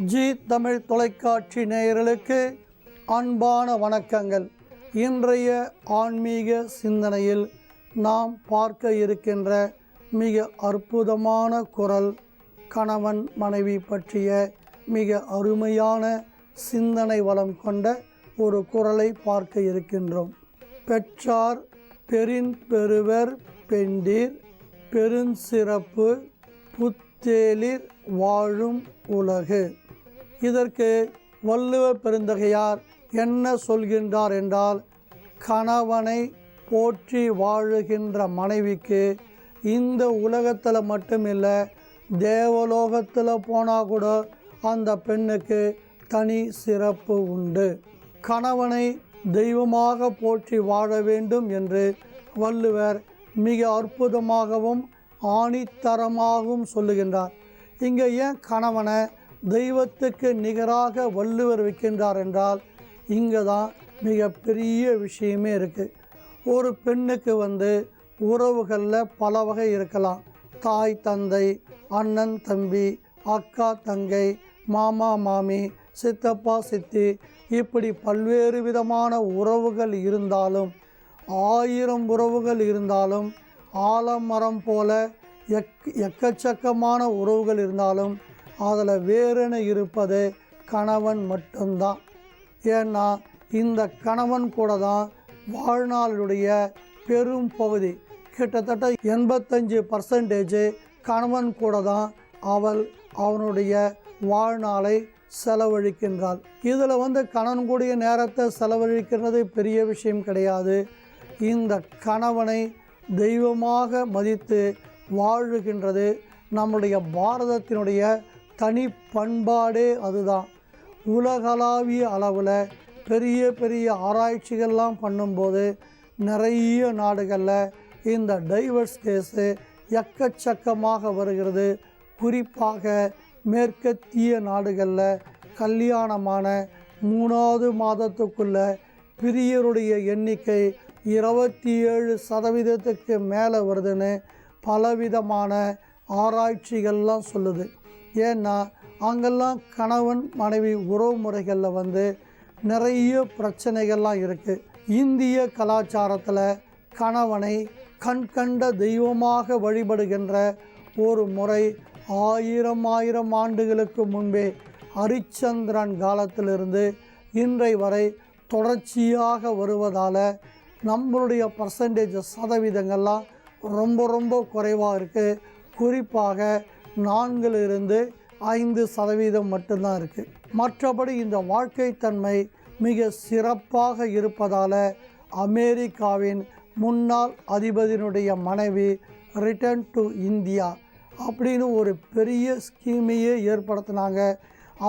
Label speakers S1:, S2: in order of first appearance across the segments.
S1: G Tamil தொலைக்காட்சி நேயர்களுக்கு அன்பான வணக்கங்கள். இன்றைய ஆன்மீக சிந்தனையில் நாம் பார்க்க இருக்கின்ற மிக அற்புதமான குரல் கணவன் மனைவி பற்றிய மிக அருமையான சிந்தனை வளம் கொண்ட ஒரு குரலை பார்க்க இருக்கின்றோம். பெற்றார் பெரின் பெறுவர் பெண்டீர் பெருஞ்சிறப்பு புத்தேலிர் வாழும் உலகு. இதற்கு வள்ளுவ பெருந்தகையார் என்ன சொல்கின்றார் என்றால், கணவனை போற்றி வாழுகின்ற மனைவிக்கு இந்த உலகத்தில் மட்டுமில்லை, தேவலோகத்தில் போனால் கூட அந்த பெண்ணுக்கு தனி சிறப்பு உண்டு. கணவனை தெய்வமாக போற்றி வாழ வேண்டும் என்று வள்ளுவர் மிக அற்புதமாகவும் ஆணித்தரமாகவும் சொல்லுகின்றார். இங்கே ஏன் கணவனை தெய்வத்துக்கு நிகராக வள்ளுவர் வைக்கின்றார் என்றால், இங்கே தான் மிகப்பெரிய விஷயமே இருக்குது. ஒரு பெண்ணுக்கு உறவுகளில் பல வகை இருக்கலாம். தாய் தந்தை, அண்ணன் தம்பி, அக்கா தங்கை, மாமா மாமி, சித்தப்பா சித்தி, இப்படி பல்வேறு விதமான உறவுகள் இருந்தாலும், 1000 உறவுகள் இருந்தாலும், ஆலமரம் போல எக்கச்சக்கமான உறவுகள் இருந்தாலும் அதில் வேறென இருப்பது கணவன் மட்டும்தான். ஏன்னா இந்த கணவன் கூட தான் வாழ்நாளுடைய பெரும் பகுதி, கிட்டத்தட்ட 85% கணவன் கூட தான் அவனுடைய வாழ்நாளை செலவழிக்கின்றாள். இதில் கணவன் கூடிய நேரத்தை செலவழிக்கிறது பெரிய விஷயம் கிடையாது. இந்த கணவனை தெய்வமாக மதித்து வாழுகின்றது நம்முடைய பாரதத்தினுடைய தனி பண்பாடே அதுதான். உலகளாவிய அளவில் பெரிய பெரிய ஆராய்ச்சிகள்லாம் பண்ணும்போது நிறைய நாடுகளில் இந்த டைவர்ஸ் கேஸு எக்கச்சக்கமாக வருகிறது. குறிப்பாக மேற்கத்திய நாடுகளில் கல்யாணமான 3வது மாதத்துக்குள்ள பிரியருடைய எண்ணிக்கை 27% மேலே வருதுன்னு பலவிதமான ஆராய்ச்சிகள்லாம் சொல்லுது. ஏன்னா அங்கெல்லாம் கணவன் மனைவி உறவு முறைகளில் நிறைய பிரச்சனைகள்லாம் இருக்குது. இந்திய கலாச்சாரத்தில் கணவனை கண்கண்ட தெய்வமாக வழிபடுகின்ற ஒரு முறை 1000 ஆண்டுகளுக்கு முன்பே ஹரிச்சந்திரன் காலத்திலிருந்து இன்றை வரை தொடர்ச்சியாக வருவதால் நம்மளுடைய சதவீதங்கள்லாம் ரொம்ப குறைவாக இருக்குது. குறிப்பாக 4-5% மட்டும்தான் இருக்குது. மற்றபடி இந்த வாழ்க்கை தன்மை மிக சிறப்பாக இருப்பதால் அமெரிக்காவின் முன்னாள் அதிபதியினுடைய மனைவி ரிட்டர்ன் டு இந்தியா அப்படின்னு ஒரு பெரிய ஸ்கீமையே ஏற்படுத்தினாங்க.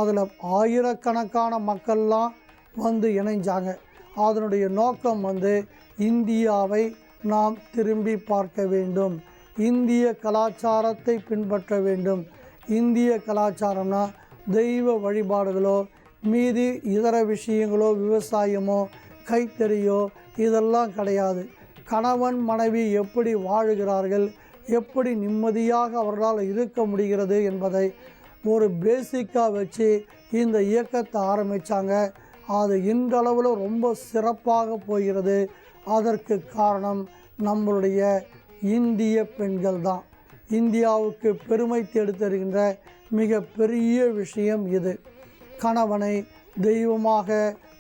S1: அதில் ஆயிரக்கணக்கான மக்கள்லாம் இணைஞ்சாங்க. அதனுடைய நோக்கம் இந்தியாவை நாம் திரும்பி பார்க்க வேண்டும், இந்திய கலாச்சாரத்தை பின்பற்ற வேண்டும். இந்திய கலாச்சாரம்னா தெய்வ வழிபாடுகளோ மீதி இதர விஷயங்களோ விவசாயமோ கைத்தறியோ இதெல்லாம் கிடையாது. கணவன் மனைவி எப்படி வாழுகிறார்கள், எப்படி நிம்மதியாக அவர்களால் இருக்க முடிகிறது என்பதை ஒரு பேசிக்காக வச்சு இந்த இயக்கத்தை ஆரம்பித்தாங்க. அது இன்றளவில் ரொம்ப சிறப்பாக போகிறது. அதற்கு காரணம் நம்மளுடைய இந்திய பெண்கள் தான். இந்தியாவுக்கு பெருமை தேடித்தருகின்ற மிக பெரிய விஷயம் இது. கணவனை தெய்வமாக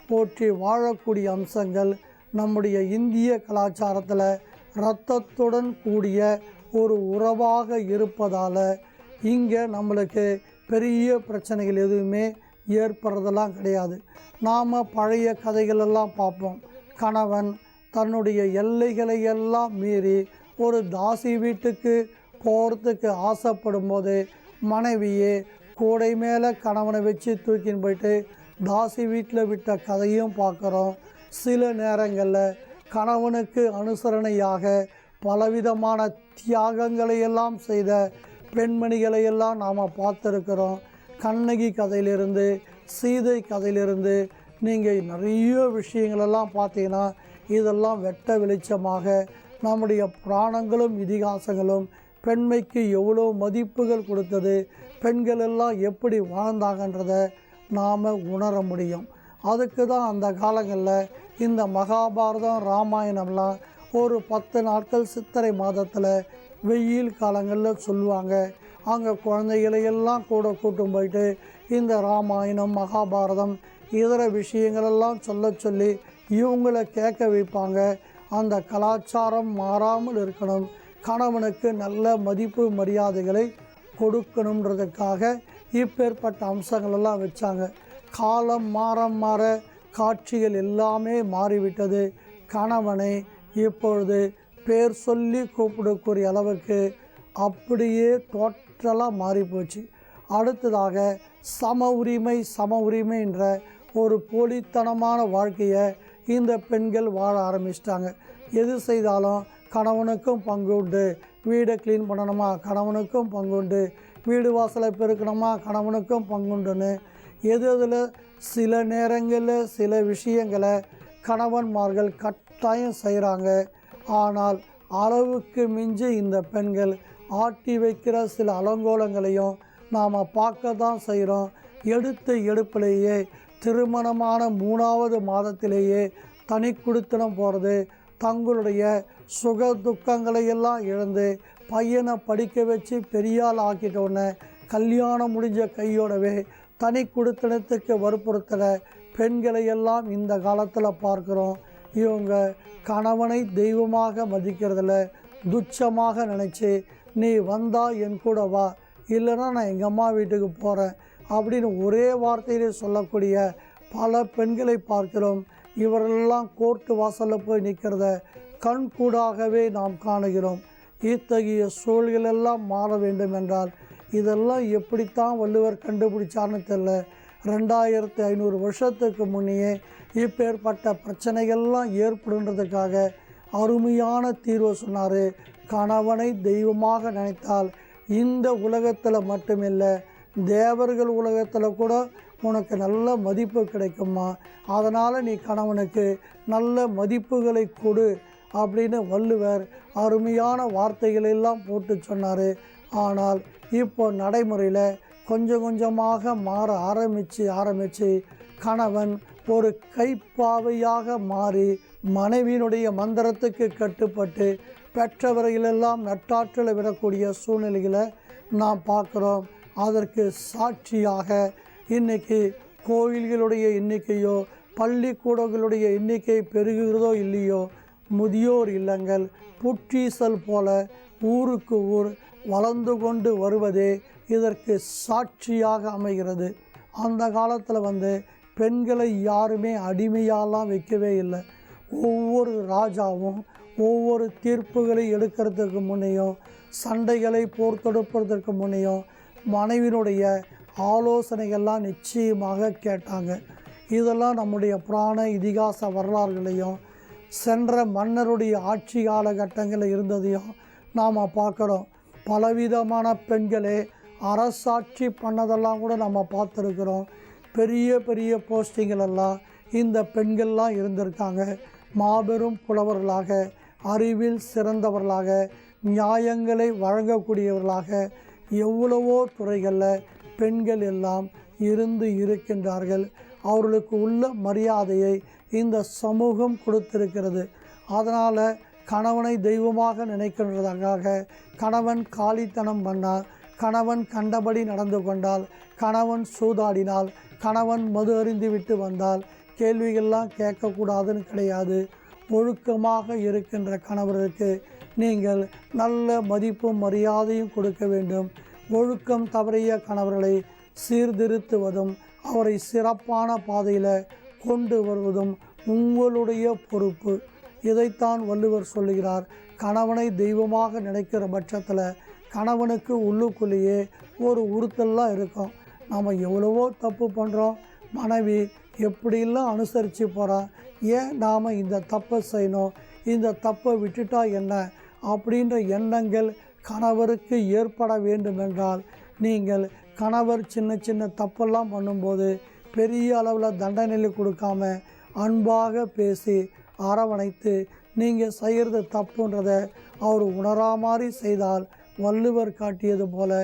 S1: போற்றி வாழக்கூடிய அம்சங்கள் நம்முடைய இந்திய கலாச்சாரத்தில் இரத்தத்துடன் கூடிய ஒரு உறவாக இருப்பதால் இங்கே நம்மளுக்கு பெரிய பிரச்சனைகள் எதுவுமே ஏற்படுறதெல்லாம் கிடையாது. நாம் பழைய கதைகளெல்லாம் பார்ப்போம். கணவன் தன்னுடைய எல்லைகளை எல்லாம் மீறி ஒரு தாசி வீட்டுக்கு போகிறதுக்கு ஆசைப்படும் போது மனைவியே கூடை மேலே கணவனை வச்சு தூக்கின்னு போயிட்டு தாசி வீட்டில் விட்ட கதையும் பார்க்குறோம். சில நேரங்களில் கணவனுக்கு அனுசரணையாக பலவிதமான தியாகங்களையெல்லாம் செய்த பெண்மணிகளையெல்லாம் நாம் பார்த்துருக்கிறோம். கண்ணகி கதையிலிருந்து சீதை கதையிலிருந்து நீங்கள் நிறைய விஷயங்களெல்லாம் பார்த்தீங்கன்னா இதெல்லாம் வெட்ட வெளிச்சமாக நம்முடைய புராணங்களும் இதிகாசங்களும் பெண்மைக்கு எவ்வளோ மதிப்புகள் கொடுத்தது, பெண்கள் எல்லாம் எப்படி வாழ்ந்தாங்கன்றதை நாம் உணர முடியும். அதுக்கு தான் அந்த காலங்களில் இந்த மகாபாரதம் ராமாயணம்லாம் ஒரு 10 நாட்கள் சித்திரை மாதத்தில் வெயில் காலங்களில் சொல்லுவாங்க. அங்கே குழந்தைகளையெல்லாம் கூட கூட்டும் போயிட்டு இந்த ராமாயணம் மகாபாரதம் இதர விஷயங்களெல்லாம் சொல்லி இவங்களை கேட்க வைப்பாங்க. அந்த கலாச்சாரம் மாறாமல் இருக்கணும், கணவனுக்கு நல்ல மதிப்பு மரியாதைகளை கொடுக்கணுன்றதுக்காக இப்பேற்பட்ட அம்சங்களெல்லாம் வச்சாங்க. காலம் மாற காட்சிகள் எல்லாமே மாறிவிட்டது. கணவனை இப்பொழுது பேர் சொல்லி கூப்பிடக்கூடிய அளவுக்கு அப்படியே டோட்டலாக மாறிப்போச்சு. அடுத்ததாக சம உரிமை என்ற ஒரு போலித்தனமான வாழ்க்கையை இந்த பெண்கள் வாழ ஆரம்பிச்சிட்டாங்க. எது செய்தாலும் கணவனுக்கும் பங்கு உண்டு, வீடை க்ளீன் பண்ணணுமா கணவனுக்கும் பங்குண்டு, வீடு வாசலை பெருக்கணுமா கணவனுக்கும் பங்குண்டுன்னு எதில் சில நேரங்களில் சில விஷயங்களை கணவன்மார்கள் கட்டாயம் செய்கிறாங்க. ஆனால் அளவுக்கு மிஞ்சி இந்த பெண்கள் ஆட்டி வைக்கிற சில அலங்கோலங்களையும் நாம் பார்க்க தான் செய்கிறோம். எடுப்பிலேயே திருமணமான 3வது மாதத்திலேயே தனி குடித்தனம் போகிறது, தங்களுடைய சுக துக்கங்களை எல்லாம் இழந்து பையனை படிக்க வச்சு பெரியாள் ஆக்கிட்டோன்னே கல்யாணம் முடிஞ்ச கையோடவே தனி குடித்தனத்துக்கு வற்புறுத்துகிற பெண்களை எல்லாம் இந்த காலத்தில் பார்க்குறோம். இவங்க கணவனை தெய்வமாக மதிக்கிறதில்ல, துச்சமாக நினச்சி நீ வந்தா என் கூட வா, இல்லைன்னா நான் எங்கள் அம்மா வீட்டுக்கு போகிறேன் அப்படின்னு ஒரே வார்த்தையிலே சொல்லக்கூடிய பல பெண்களை பார்க்கிறோம். இவரெல்லாம் கோர்ட்டு வாசலில் போய் நிற்கிறத கண்கூடாகவே நாம் காணுகிறோம். இத்தகைய சூழலெல்லாம் மாற வேண்டும் என்றால் இதெல்லாம் எப்படித்தான் வள்ளுவர் கண்டுபிடிச்சார்னு தெரியல. 2500 வருஷத்துக்கு முன்னையே இப்பேற்பட்ட பிரச்சனைகள்லாம் ஏற்படுன்றதுக்காக அருமையான தீர்வை சொன்னார். கணவனை தெய்வமாக நினைத்தால் இந்த உலகத்தில் மட்டுமில்லை, தேவர்கள் உலகத்தில் கூட உனக்கு நல்ல மதிப்பு கிடைக்குமா, அதனால் நீ கணவனுக்கு நல்ல மதிப்புகளை கொடு அப்படின்னு வள்ளுவர் அருமையான வார்த்தைகளெல்லாம் போட்டு சொன்னார். ஆனால் இப்போ நடைமுறையில் கொஞ்சம் கொஞ்சமாக மாற ஆரம்பித்து கணவன் ஒரு கைப்பாவையாக மாறி மனைவியினுடைய மந்திரத்துக்கு கட்டுப்பட்டு பெற்றவர்களெல்லாம் நட்டாற்றில் விடக்கூடிய சூழ்நிலைகளை நாம் பார்க்குறோம். அதற்கு சாட்சியாக இன்றைக்கி கோயில்களுடைய எண்ணிக்கையோ பள்ளிக்கூடங்களுடைய எண்ணிக்கை பெருகுகிறதோ இல்லையோ, முதியோர் இல்லங்கள் புற்றீசல் போல ஊருக்கு ஊர் வளர்ந்து கொண்டு வருவதே இதற்கு சாட்சியாக அமைகிறது. அந்த காலத்தில் பெண்களை யாருமே அடிமையாலாம் வைக்கவே இல்லை. ஒவ்வொரு ராஜாவும் ஒவ்வொரு தீர்ப்புகளை எடுக்கிறதுக்கு முன்னையும் சண்டைகளை போர் தொடுப்பதற்கு முன்னையும் மனைவியினுடைய ஆலோசனைகள்லாம் நிச்சயமாக கேட்டாங்க. இதெல்லாம் நம்முடைய புராண இதிகாச வரலாறுகளையும் சென்ற மன்னருடைய ஆட்சி காலகட்டங்களில் இருந்ததையும் நாம் பார்க்குறோம். பலவிதமான பெண்களே அரசாட்சி பண்ணதெல்லாம் கூட நம்ம பார்த்துருக்குறோம். பெரிய பெரிய போஸ்டிங்களெல்லாம் இந்த பெண்கள்லாம் இருந்திருக்காங்க. மாபெரும் புலவர்களாக, அறிவில் சிறந்தவர்களாக, நியாயங்களை வழங்கக்கூடியவர்களாக எவ்வளவோ துறைகளில் பெண்கள் எல்லாம் இருக்கின்றார்கள். அவர்களுக்கு உள்ள மரியாதையை இந்த சமூகம் கொடுத்திருக்கிறது. அதனால் கணவனை தெய்வமாக நினைக்கின்றதாக கணவன் காலித்தனம் பண்ணால், கணவன் கண்டபடி நடந்து கொண்டால், கணவன் சூதாடினால், கணவன் மது அருந்தி விட்டு வந்தால் கேள்விகள்லாம் கேட்கக்கூடாதுன்னு கிடையாது. ஒழுக்கமாக இருக்கின்ற கணவருக்கு நீங்கள் நல்ல மதிப்பும் மரியாதையும் கொடுக்க வேண்டும். ஒழுக்கம் தவறிய கணவர்களை சீர்திருத்துவதும் அவரை சிறப்பான பாதையில் கொண்டு வருவதும் உங்களுடைய பொறுப்பு. இதைத்தான் வள்ளுவர் சொல்லுகிறார். கணவனை தெய்வமாக நினைக்கிற பட்சத்தில் கணவனுக்கு உள்ளுக்குள்ளேயே ஒரு உறுத்தல்லாம் இருக்கும். நாம் எவ்வளவோ தப்பு பண்ணுறோம், மனைவி எப்படிலாம் அனுசரித்து போகிறான், ஏன் நாம் இந்த தப்பை செய்யணும், இந்த தப்பை விட்டுட்டா என்ன அப்படின்ற எண்ணங்கள் கணவருக்கு ஏற்பட வேண்டுமென்றால் நீங்கள் கணவர் சின்ன சின்ன தப்பெல்லாம் பண்ணும்போது பெரிய அளவில் தண்டனையில் கொடுக்காம அன்பாக பேசி அரவணைத்து நீங்கள் செய்கிறது தப்புன்றதை அவர் உணரா மாதிரி செய்தால் வள்ளுவர் காட்டியது போல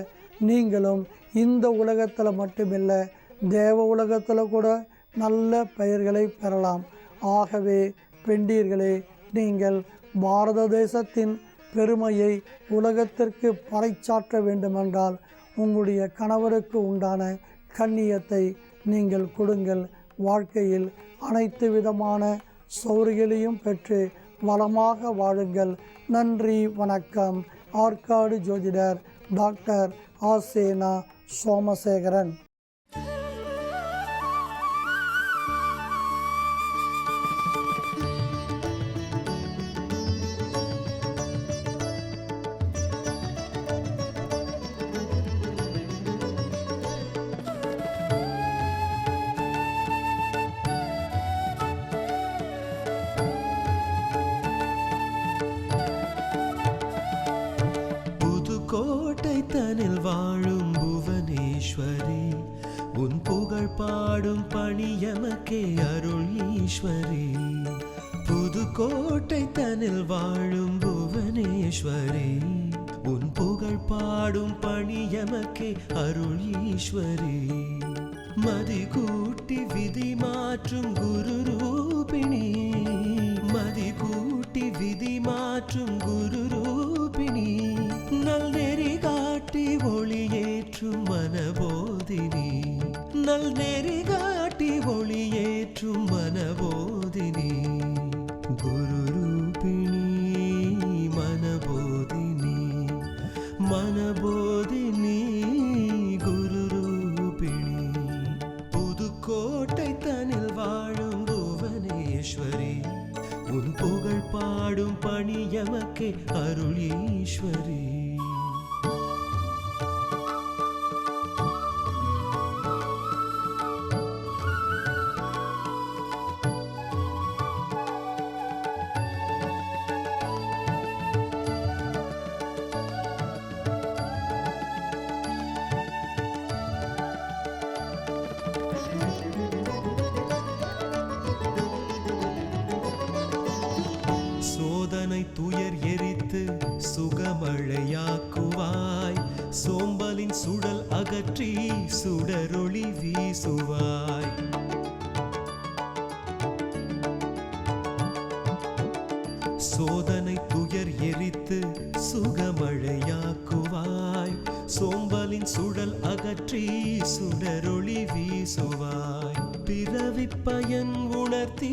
S1: நீங்களும் இந்த உலகத்தில் மட்டுமில்லை தேவ உலகத்தில் கூட நல்ல பெயர்களை பெறலாம். ஆகவே பெண்டீர்களே, நீங்கள் பாரத தேசத்தின் பெருமையை உலகத்திற்கு பறைசாற்ற வேண்டுமென்றால் உங்களுடைய கணவருக்கு உண்டான கண்ணியத்தை நீங்கள் கொடுங்கள். வாழ்க்கையில் அனைத்து விதமான சௌகரியங்களையும் பெற்று வளமாக வாழுங்கள். நன்றி, வணக்கம். ஆற்காடு ஜோதிடர் டாக்டர் ஆசேனா சோமசேகரன்.
S2: கோட்டை தனில் வாழும் புவனேஸ்வரி, உன் புகழ் பாடும் பணி எமக்கே அருள் ஈஸ்வரி. புதுக்கோட்டை தனில் வாழும் புவனேஸ்வரி, உன் புகழ் பாடும் பணி எமக்கே அருள் ஈஸ்வரி. மதி கூட்டி விதி மாற்றும் குரு ரூபிணி, மதி கூட்டி விதி மாற்றும் குரு ரூபிணி. நல்நெறி காட்டி ஒளியேற்றும் மனபோதினி, நல்நெறி காட்டி ஒளியேற்றும் மனபோதினி. குரு ரூபிணி மனபோதினி, மனபோதினி குரு ரூபிணி. புதுக்கோட்டை தனில் வாழும் புவனேஸ்வரி, உன் புகழ் பாடும் பணி எமக்கே அருள் ஈஸ்வரி. சோதனை துயர் எரித்து சுகமழையாக்குவாய், சோம்பலின் சுடல் அகற்றி சுடரொளி வீசுவாய். சோதனை துயர் எரித்து சுகமழையாக்குவாய், சோம்பலின் சுடல் அகற்றி சுடரொளி வீசுவாய். பிறவி பயன் உணர்த்தி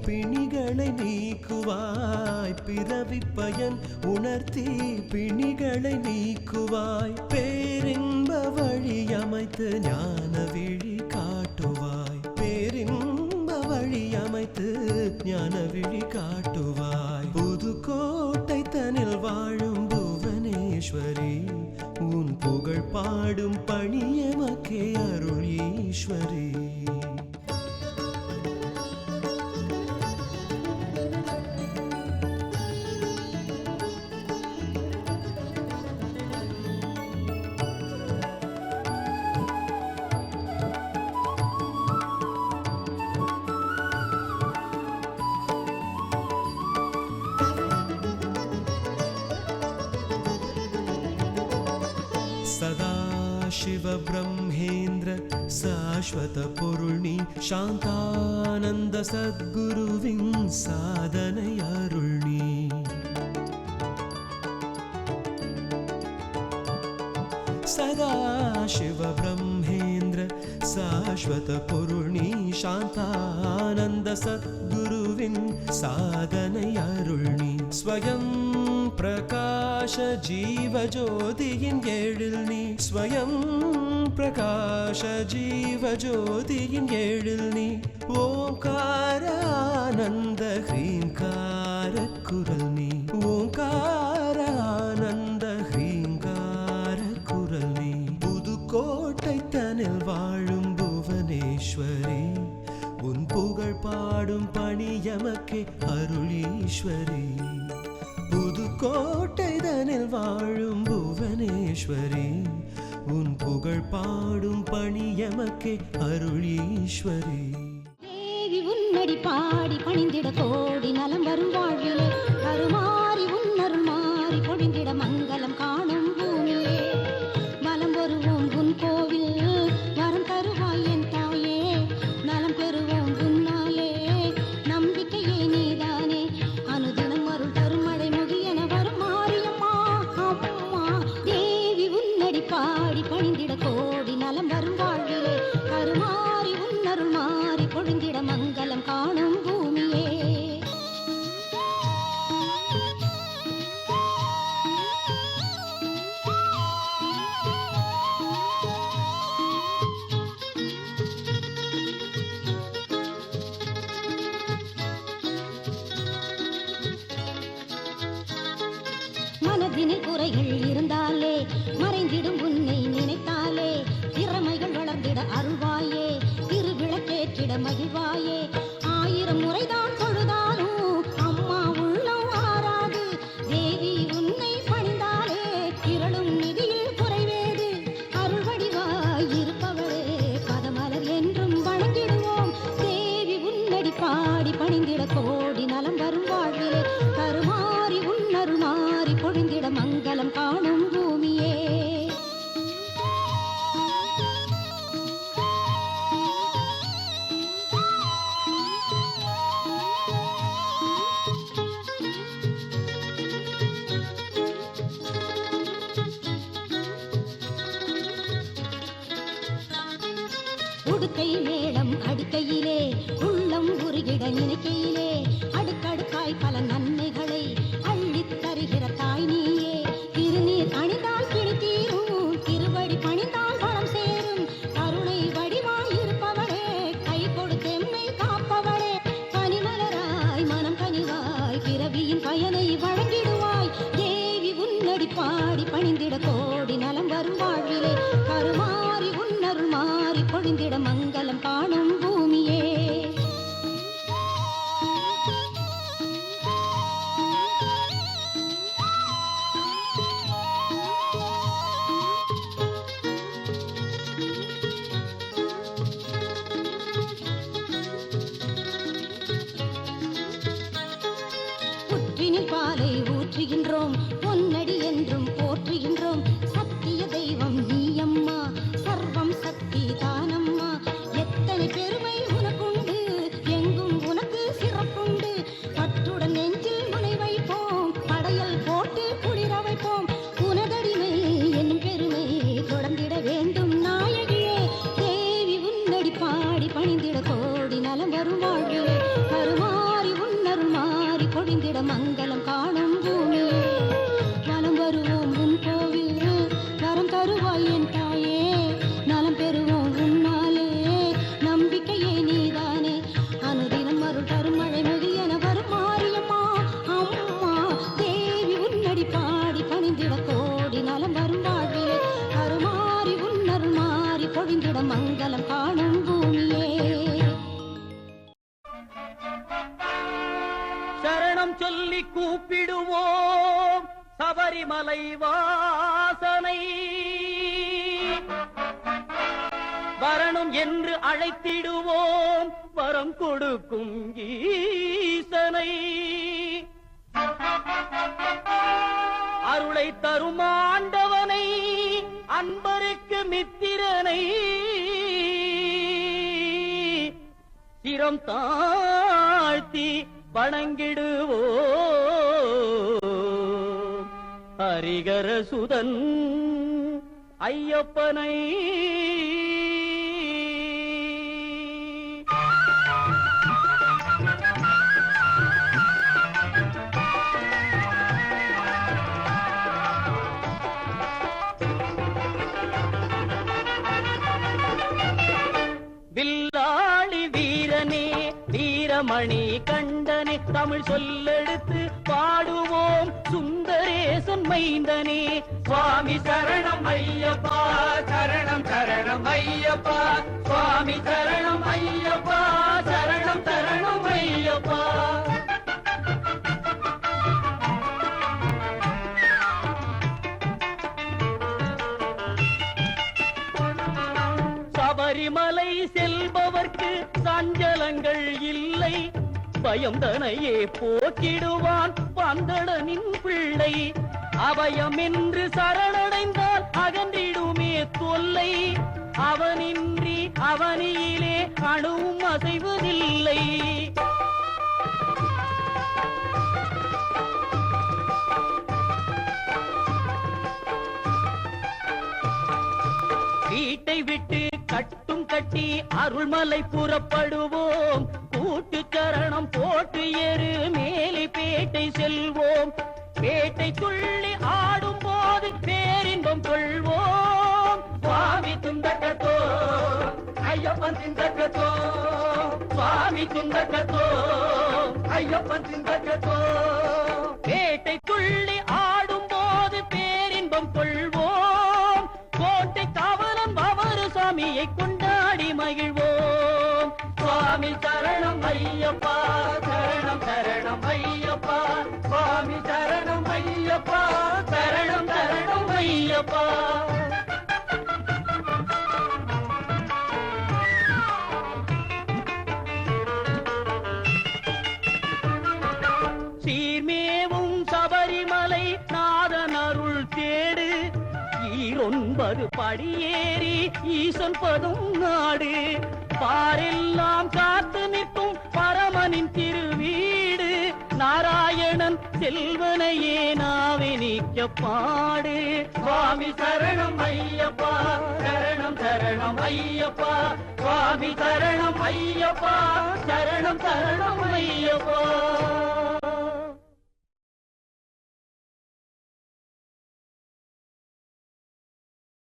S2: பிணிகளை நீக்குவாய், பிறவி பயன் உணர்த்தி பிணிகளை நீக்குவாய். பேரின்ப வழி அமைத்து ஞான விழி காட்டுவாய், பேரின்ப வழி அமைத்து ஞான விழி காட்டுவாய். புதுக்கோட்டை தனில் வாழும் புவனேஸ்வரி, உன் புகழ் பாடும் பணி எமக்கே அருள் ஈஸ்வரி. சதாசிவ பிரம்மேந்திர சாஸ்வத பொருள்நீ, சாந்தானந்த சத்குருவின் சாதனை அருள்நீ. சதாசிவ பிரம்மேந்திர சாஸ்வத பொருள்நீ, சாந்தானந்த சத்குருவின் சாதனை அருள்நீ. ஸ்வயம் பிரகாஷ ஜீவ ஜோதியின் எழில் நீ, ஸ்வயம் பிரகாஷ ஜீவ ஜோதியின் எழில் நீ. ஓங்கார ஆனந்த ஹ்ரீங்கார குரல் நீ, ஓங்கார ஆனந்த ஹ்ரீங்கார குரல் நீ. புதுக்கோட்டை தனில் வாழும் புவனேஸ்வரி, உன் புகழ் பாடும் பணி எமக்கே அருள் ஈஸ்வரி. புதுக்கோட்டை தனில் வாழும் புவனேஸ்வரி, உன் புகழ் பாடும் பணி எமக்கே அருள் ஈஸ்வரி.
S3: தேவி உன்னடி பாடி பணிந்திட கோடி நலம் வரும் வாழ்விலே, கருமாறி உன்னருள் மாறி பொழிந்திட மங்களம் காணும். பணிந்திட கோடி நலம் வரும் வாழ்விலே கருமாறி உன்னருள் மாறி பொழிந்திட மங்களம் காணும் பூமியே. மனதினில் குறைகள் இருந்தாலே மறைந்திடும் உன்னை நினைத்தாலே திறமைகள் வளர்ந்திட அருள்வாயே திருவிளக்கேற்றிட மகிழ்வாயே. 1000 முறைதான் தொழுதாலும் அம்மா உள்ளம் ஆறாது தேவி உன்னை பணிந்தாலே திரளும் நிதியில் குறைவேது. அருள் வடிவாய் இருப்பவளே பதமலர் என்றும் வணங்கிடுவோம் தேவி உன்னடி பாடி பணிந்திட கோடி நலம் வரும் வாழ்விலே கருமாறி உன்னருள் மாறி பொழிந்திட மங்களம் காணும் பூமியே. உடுக்கை மேளம் அடிக்கையிலே உள்ளம் உருகிட நினைக்கையிலே அடுக்கடுக்காய் பல நன்மைகளை அள்ளித் தருகிற தாய் நீயே. திருநீர் அணிந்தால் கிழித்தீரும் திருவடி பணிந்தால் பணம் சேரும் கருணை வடிவாய் இருப்பவளே கை கொடுத்தெம்மை காப்பவளே. பனிமலராய் மனம் கனிவாய் பிறவியின் பயனை வழங்கிடுவாய் தேவி உன்னடி பாடி பணிந்திட கோடி நலம் வரும் வாழ்விலே கருமாறி உன்னருள் மாறி பொழிந்திட மங்களம் காணும் பூமியே. புற்றினில் பாலை ஊற்றுகின்றோம் பொன்னடி என்றும் போற்றுகின்றோம் சத்திய தெய்வம் நீ அம்மா சர்வம் சக்தி தானம்மா. எத்தனை பெருமை உனக்குண்டு எங்கும் உனக்கு சிறப்புண்டு பற்றுடன் நெஞ்சில் முனை வைப்போம் படையல் போட்டு குளிர வைப்போம் உனதடிமை என்னும் பெருமை தொடர்ந்திட வேண்டும் நாயகியே. தேவி உன்னடி பாடி பணிந்திட கோடி நலம் வரும் வாழ்விலே கருமாறி உன்னருள் மாறி பொழிந்திட மங்களம் காணும் பூமியே. நலம் வருவோம் உன் கோவில் வரம் தருவாய் என் தாயே நலம் பெறுவோம் உன்னாலே நம்பிக்கையே நீதானே அனுதினம் அருள் தரும் மழை மொழி என வரும் மாரியம்மா அம்மா தேவி உன்னடி பாடி பணிந்திட கோடி நலம் வரும் வாழ்விலே கருமாறி உன்னருள் மாறி பொழிந்திட மங்களம் காணும் பூமியே.
S4: சரணம் சொல்லி கூப்பிடுவோம் சபரிமலை வாசனை வரணும் என்று அழைத்திடுவோம் வரம் கொடுக்கும் ஈசனை. அருளை தரும் ஆண்டவனை அன்பருக்கு மித்திரனை சிரம் தாழ்த்தி வணங்கிடுவோம் ஹரிகர சுதன் ஐயப்பனை. வில்லாளி வீரனே வீரமணி கண்டனே தமிழ் சொல்லெடுத்து பாடுவோம் சுந்தரேசன் மைந்தனே. சுவாமி சரணம் ஐயப்பா சரணம் சரணம் ஐயப்பா சுவாமி சரணம் ஐயப்பா சரணம் சரணம் ஐயப்பா. சபரிமலை செல்பவர்க்கு சஞ்சலங்கள் இல்லை பயம் தனையே போக்கிடுவான் பந்தடனின் பிள்ளை. அபயம் என்று சரணடைந்தால் அகன்றிடுமே தொல்லை அவனின்றி அவனியிலே அணுவும் அசைவதில்லை. வீட்டை விட்டு கட்டும் கட்டி அருள்மலை புறப்படுவோம். கூட்டு சரணம் போட்டு ஏறு மேலி பேட்டை செல்வோம். பேட்டை துள்ளி ஆடும் போது பேரின்பம் கொள்வோம். சுவாமி துந்தக்கத்தோ ஐயப்பன் திந்தக்கத்தோ, சுவாமி துந்தக்கத்தோ ஐயப்பன் திந்தக்கத்தோ. பேட்டை துள்ளி ஆடும் போது பேரின்பம் கொள்வோம். கோட்டை காவலன் பவரு சாமியை கொண்டாடி மகிழ்வோம். சுவாமி சரணம் ஐயப்பா, சரணம் சரணம் ஐயப்பா, சுவாமி சரணம் ஐயப்பா, சரணம் சரணம் ஐயப்பா. சீர்மேவும் சபரிமலை நாதன் அருள் தேடு. 9 படியேறி ஈசன் பதும் நாடு. பாரெல்லாம் காத்து நிற்கும் பரமனின் திருவீடு. நாராயணன் செல்வனையே நாவே நீக்க பாடு. சுவாமி சரணம் ஐயப்பா, சரணம் சரணம் ஐயப்பா, சுவாமி சரணம் ஐயப்பா, சரணம் சரணம் ஐயப்பா.